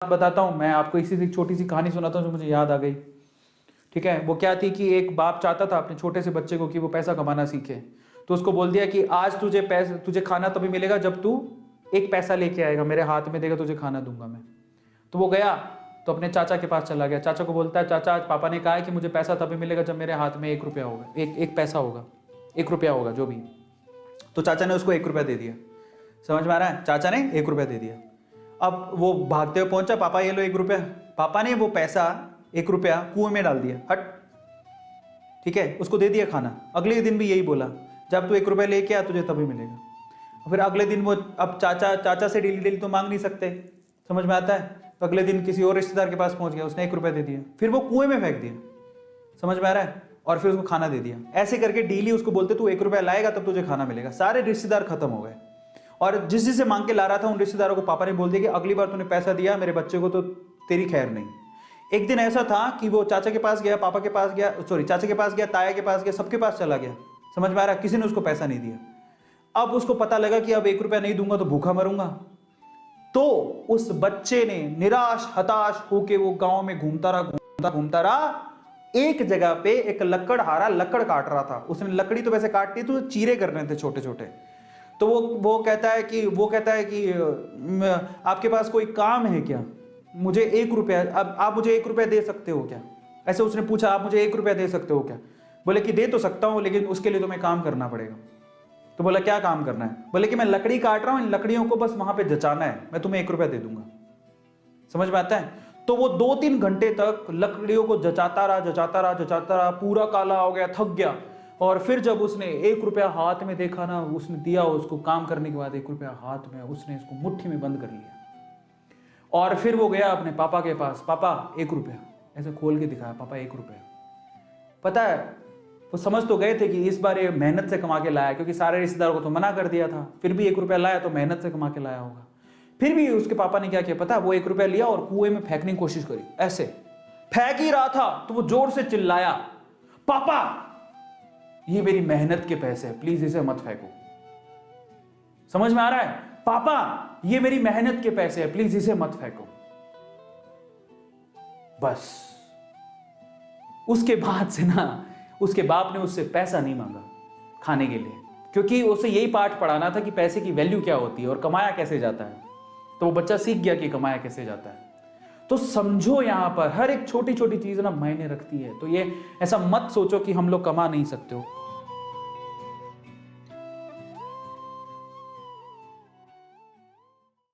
बताता हूँ मैं आपको, इसी से एक छोटी सी कहानी सुनाता हूँ जो मुझे याद आ गई। ठीक है, वो क्या थी कि एक बाप चाहता था अपने छोटे से बच्चे को कि वो पैसा कमाना सीखे। तो उसको बोल दिया कि आज तुझे खाना तभी मिलेगा जब तू एक पैसा लेके आएगा, मेरे हाथ में देगा, तुझे खाना दूंगा मैं। तो वो गया तो अपने चाचा के पास चला गया। चाचा को बोलता है, चाचा आज पापा ने कहा है कि मुझे पैसा तभी मिलेगा जब मेरे हाथ में 1 रुपया होगा, एक पैसा होगा, 1 रुपया होगा जो भी। तो चाचा ने उसको 1 रुपया दे दिया। समझ में आ रहा है? चाचा ने 1 रुपया दे दिया। अब वो भागते हुए पहुंचा, पापा ये लो 1 रुपया। पापा ने वो पैसा 1 रुपया कुएं में डाल दिया, हट। ठीक है, उसको दे दिया खाना। अगले दिन भी यही बोला, जब तू 1 रुपया लेके आ तुझे तभी मिलेगा। फिर अगले दिन वो, अब चाचा से डेली डेली तो मांग नहीं सकते, समझ में आता है? तो अगले दिन किसी और रिश्तेदार के पास पहुंच गया, उसने 1 रुपया दे दिया, फिर वो कुएं में फेंक दिया। समझ में आ रहा है? और फिर उसको खाना दे दिया। ऐसे करके डेली उसको बोलते तू 1 रुपया लाएगा तब तुझे खाना मिलेगा। सारे रिश्तेदार खत्म हो गए और जिस जिससे मांग के ला रहा था उन रिश्तेदारों को पापा ने बोल दिया कि अगली बार तूने पैसा दिया मेरे बच्चे को तो तेरी खैर नहीं। एक दिन ऐसा था कि वो चाचा के पास गया, पापा के पास गया, सॉरी चाचा के पास गया, ताया के पास गया, सबके पास चला गया। समझ में आ रहा है? किसी ने उसको पैसा नहीं दिया। अब उसको पता लगा कि अब 1 रुपया नहीं दूंगा तो भूखा मरूंगा। तो उस बच्चे ने निराश हताश होके वो गांव में घूमता रहा। एक जगह पे एक लकड़हारा लकड़ काट रहा था। उसने लकड़ी तो वैसे काटती तो चीरे करने थे छोटे छोटे। तो वो कहता है कि आपके पास कोई काम है क्या? मुझे 1 रुपया, अब आप मुझे 1 रुपया दे सकते हो क्या? ऐसे उसने पूछा, आप मुझे 1 रुपया दे सकते हो क्या? बोले कि दे तो सकता हूं लेकिन उसके लिए तुम्हें काम करना पड़ेगा। तो बोला क्या काम करना है? बोले कि मैं लकड़ी काट रहा हूं, इन लकड़ियों को बस वहां पे जचाना है, मैं तुम्हें 1 रुपया दे दूंगा। समझ में आता है? तो वो 2-3 घंटे तक लकड़ियों को जचाता रहा, पूरा काला हो गया, थक गया। और फिर जब उसने 1 रुपया हाथ में देखा ना, उसने दिया उसको काम करने के बाद 1 रुपया हाथ में, उसने इसको मुट्ठी में बंद कर लिया। और फिर वो गया अपने पापा के पास, पापा 1 रुपया, ऐसे खोल के दिखाया, पापा 1 रुपया। पता है वो समझ तो गए थे कि इस बार ये मेहनत से कमा के लाया, क्योंकि सारे रिश्तेदारों को तो मना कर दिया था, फिर भी 1 रुपया लाया तो मेहनत से कमा के लाया होगा। फिर भी उसके पापा ने क्या किया पता? वो 1 रुपया लिया और कुएं में फेंकने की कोशिश करी। ऐसे फेंक ही रहा था तो वो जोर से चिल्लाया, पापा ये मेरी मेहनत के पैसे हैं, प्लीज इसे मत फेंको। समझ में आ रहा है? पापा ये मेरी मेहनत के पैसे हैं, प्लीज इसे मत फेंको। बस उसके बाद से ना उसके बाप ने उससे पैसा नहीं मांगा खाने के लिए, क्योंकि उसे यही पाठ पढ़ाना था कि पैसे की वैल्यू क्या होती है और कमाया कैसे जाता है। तो वो बच्चा सीख गया कि कमाया कैसे जाता है। तो समझो यहां पर हर एक छोटी छोटी चीज ना मायने रखती है। तो ये ऐसा मत सोचो कि हम लोग कमा नहीं सकते हो।